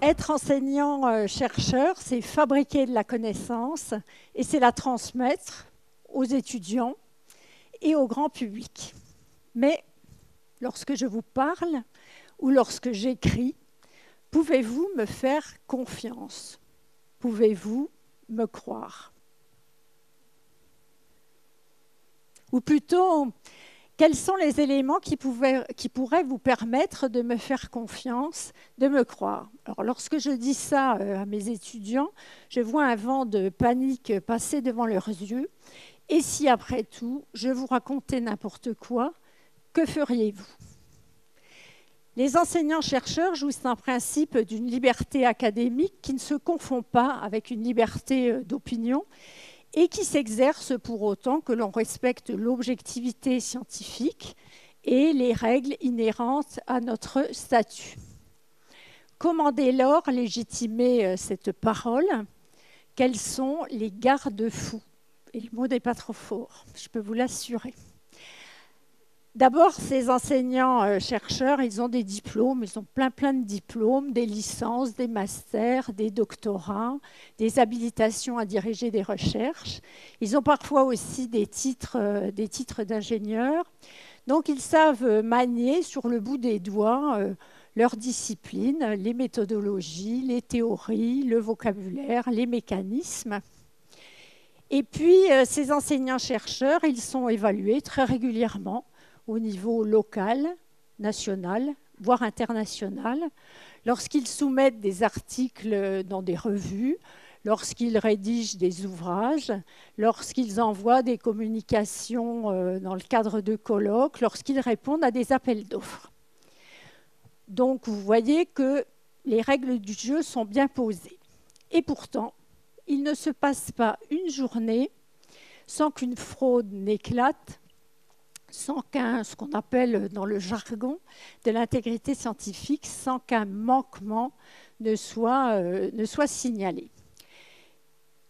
Être enseignant-chercheur, c'est fabriquer de la connaissance et c'est la transmettre aux étudiants et au grand public. Mais lorsque je vous parle ou lorsque j'écris, pouvez-vous me faire confiance? Pouvez-vous me croire? Ou plutôt, quels sont les éléments qui pourraient vous permettre de me faire confiance, de me croire? Alors, lorsque je dis ça à mes étudiants, je vois un vent de panique passer devant leurs yeux. Et si, après tout, je vous racontais n'importe quoi, que feriez-vous? Les enseignants-chercheurs jouissent un principe d'une liberté académique qui ne se confond pas avec une liberté d'opinion et qui s'exerce pour autant que l'on respecte l'objectivité scientifique et les règles inhérentes à notre statut. Comment dès lors légitimer cette parole? Quels sont les garde-fous? Et le mot n'est pas trop fort, je peux vous l'assurer. D'abord, ces enseignants-chercheurs, ils ont des diplômes, ils ont plein de diplômes, des licences, des masters, des doctorats, des habilitations à diriger des recherches. Ils ont parfois aussi des titres d'ingénieurs. Donc, ils savent manier sur le bout des doigts leurs disciplines, les méthodologies, les théories, le vocabulaire, les mécanismes. Et puis, ces enseignants-chercheurs, ils sont évalués très régulièrement au niveau local, national, voire international, lorsqu'ils soumettent des articles dans des revues, lorsqu'ils rédigent des ouvrages, lorsqu'ils envoient des communications dans le cadre de colloques, lorsqu'ils répondent à des appels d'offres. Donc, vous voyez que les règles du jeu sont bien posées. Et pourtant, il ne se passe pas une journée sans qu'une fraude n'éclate, sans ce qu'on appelle dans le jargon de l'intégrité scientifique, sans qu'un manquement ne soit signalé.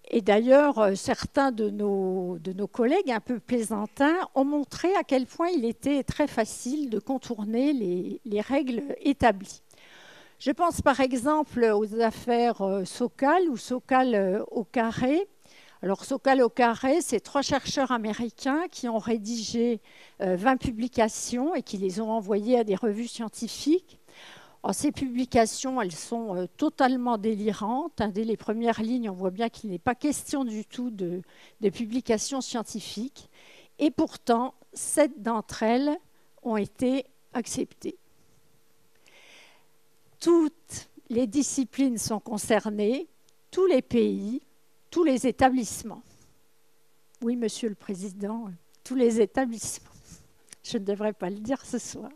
Et d'ailleurs, certains de nos collègues un peu plaisantins ont montré à quel point il était très facile de contourner les règles établies. Je pense par exemple aux affaires Sokal ou Sokal au carré. Alors, Sokal au carré, c'est 3 chercheurs américains qui ont rédigé 20 publications et qui les ont envoyées à des revues scientifiques. Alors, ces publications, elles sont totalement délirantes. Dès les premières lignes, on voit bien qu'il n'est pas question du tout de publications scientifiques. Et pourtant, 7 d'entre elles ont été acceptées. Toutes les disciplines sont concernées, tous les pays, tous les établissements. Oui, Monsieur le Président, tous les établissements. Je ne devrais pas le dire ce soir.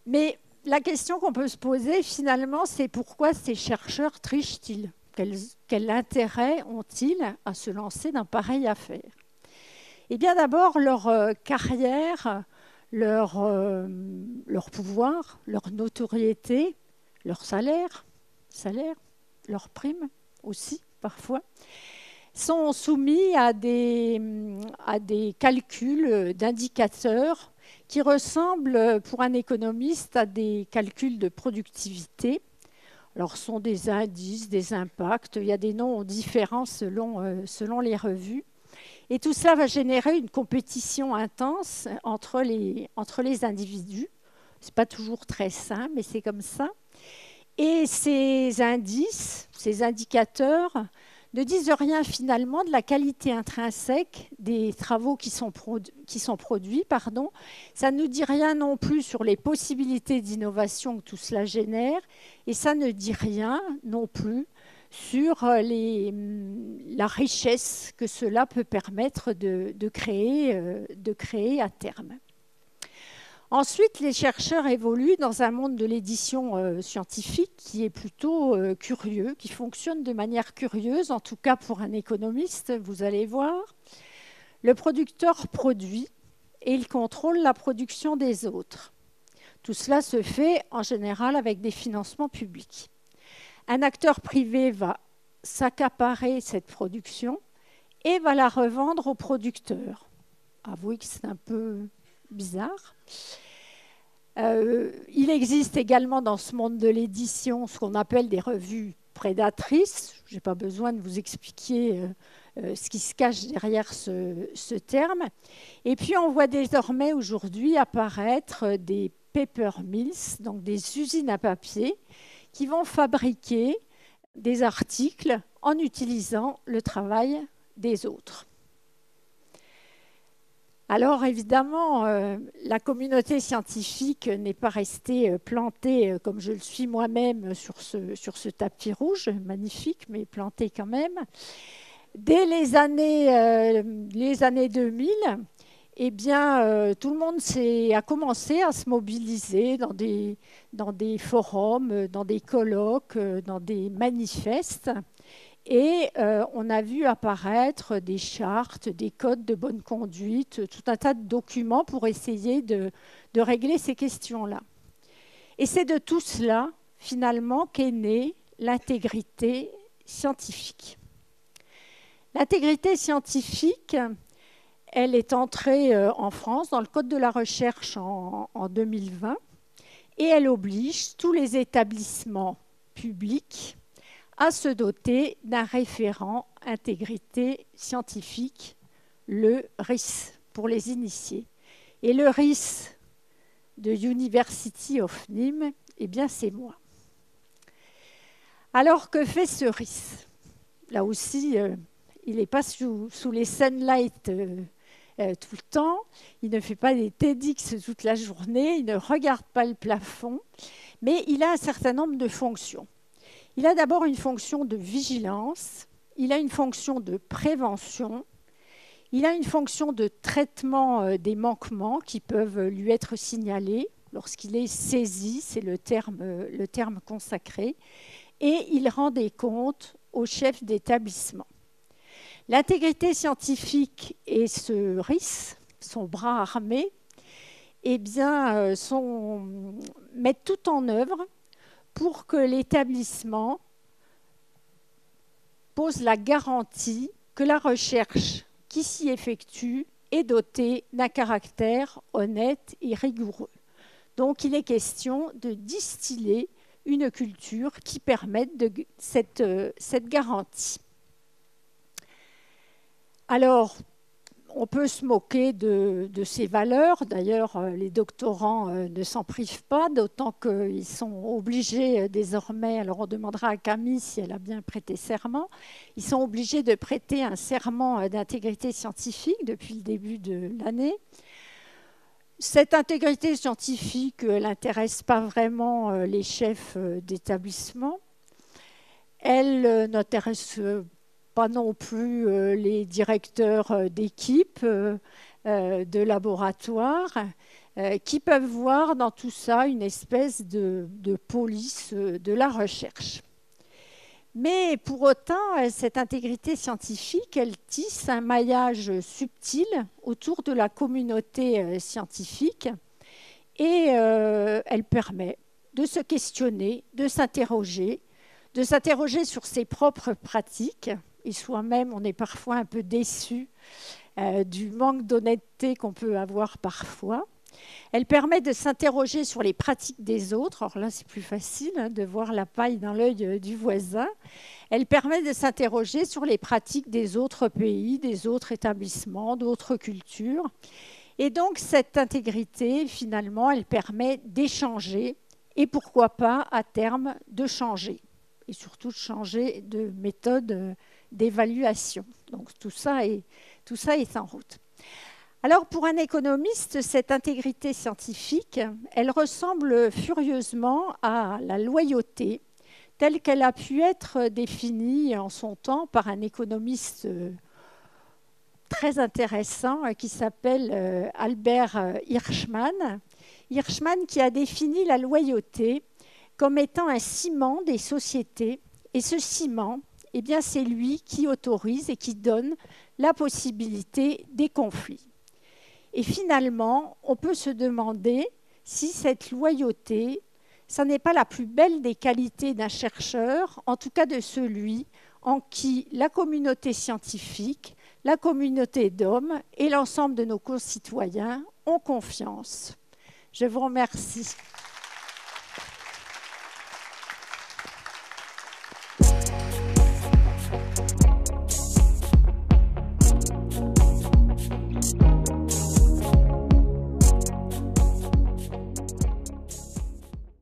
Mais la question qu'on peut se poser, finalement, c'est pourquoi ces chercheurs trichent-ils? Quel intérêt ont-ils à se lancer dans pareille affaire? Eh bien, d'abord, leur carrière, leur pouvoir, leur notoriété, leur salaire, leur prime, aussi, parfois, sont soumis à des calculs d'indicateurs qui ressemblent, pour un économiste, à des calculs de productivité. Alors, ce sont des indices, des impacts, il y a des noms différents selon les revues. Et tout ça va générer une compétition intense entre les individus. Ce n'est pas toujours très sain, mais c'est comme ça. Et ces indices, ces indicateurs, ne disent rien finalement de la qualité intrinsèque des travaux qui sont produits. Ça ne nous dit rien non plus sur les possibilités d'innovation que tout cela génère, et ça ne dit rien non plus sur la richesse que cela peut permettre de créer à terme. Ensuite, les chercheurs évoluent dans un monde de l'édition scientifique qui est plutôt curieux, qui fonctionne de manière curieuse, en tout cas pour un économiste, vous allez voir. Le producteur produit et il contrôle la production des autres. Tout cela se fait en général avec des financements publics. Un acteur privé va s'accaparer cette production et va la revendre aux producteurs. Avouez que c'est un peu bizarre. Il existe également dans ce monde de l'édition ce qu'on appelle des revues prédatrices. Je n'ai pas besoin de vous expliquer ce qui se cache derrière ce terme. Et puis on voit désormais aujourd'hui apparaître des paper mills, donc des usines à papier, qui vont fabriquer des articles en utilisant le travail des autres. Alors évidemment, la communauté scientifique n'est pas restée plantée comme je le suis moi-même sur ce tapis rouge, magnifique, mais plantée quand même. Dès les années 2000, eh bien, tout le monde a commencé à se mobiliser dans des forums, dans des colloques, dans des manifestes. Et on a vu apparaître des chartes, des codes de bonne conduite, tout un tas de documents pour essayer de régler ces questions-là. Et c'est de tout cela, finalement, qu'est née l'intégrité scientifique. L'intégrité scientifique, elle est entrée en France dans le Code de la recherche en 2020 et elle oblige tous les établissements publics à se doter d'un référent intégrité scientifique, le RIS, pour les initiés. Et le RIS de University of Nîmes, eh bien, c'est moi. Alors, que fait ce RIS? Là aussi, il n'est pas sous les sunlights tout le temps, il ne fait pas des TEDx toute la journée, il ne regarde pas le plafond, mais il a un certain nombre de fonctions. Il a d'abord une fonction de vigilance, il a une fonction de prévention, il a une fonction de traitement des manquements qui peuvent lui être signalés lorsqu'il est saisi, c'est le terme consacré, et il rend des comptes au chef d'établissement. L'intégrité scientifique et ce RIS, son bras armé, eh bien, mettent tout en œuvre pour que l'établissement pose la garantie que la recherche qui s'y effectue est dotée d'un caractère honnête et rigoureux. Donc, il est question de distiller une culture qui permette cette garantie. Alors, on peut se moquer de ces valeurs. D'ailleurs, les doctorants ne s'en privent pas, d'autant qu'ils sont obligés désormais, alors on demandera à Camille si elle a bien prêté serment, ils sont obligés de prêter un serment d'intégrité scientifique depuis le début de l'année. Cette intégrité scientifique, elle n'intéresse pas vraiment les chefs d'établissement. Elle n'intéresse pas non plus les directeurs d'équipe, de laboratoire, qui peuvent voir dans tout ça une espèce de police de la recherche. Mais pour autant, cette intégrité scientifique, elle tisse un maillage subtil autour de la communauté scientifique et elle permet de se questionner, de s'interroger sur ses propres pratiques. Et soi-même, on est parfois un peu déçu du manque d'honnêteté qu'on peut avoir parfois. Elle permet de s'interroger sur les pratiques des autres. Alors là, c'est plus facile de voir la paille dans l'œil du voisin. Elle permet de s'interroger sur les pratiques des autres pays, des autres établissements, d'autres cultures. Et donc, cette intégrité, finalement, elle permet d'échanger et pourquoi pas, à terme, de changer. Et surtout, de changer de méthode d'évaluation. Donc, tout ça est en route. Alors, pour un économiste, cette intégrité scientifique, elle ressemble furieusement à la loyauté, telle qu'elle a pu être définie en son temps par un économiste très intéressant qui s'appelle Albert Hirschman. Hirschman qui a défini la loyauté comme étant un ciment des sociétés. Et ce ciment, eh bien, c'est lui qui autorise et qui donne la possibilité des conflits. Et finalement, on peut se demander si cette loyauté, ça n'est pas la plus belle des qualités d'un chercheur, en tout cas de celui en qui la communauté scientifique, la communauté d'hommes et l'ensemble de nos concitoyens ont confiance. Je vous remercie.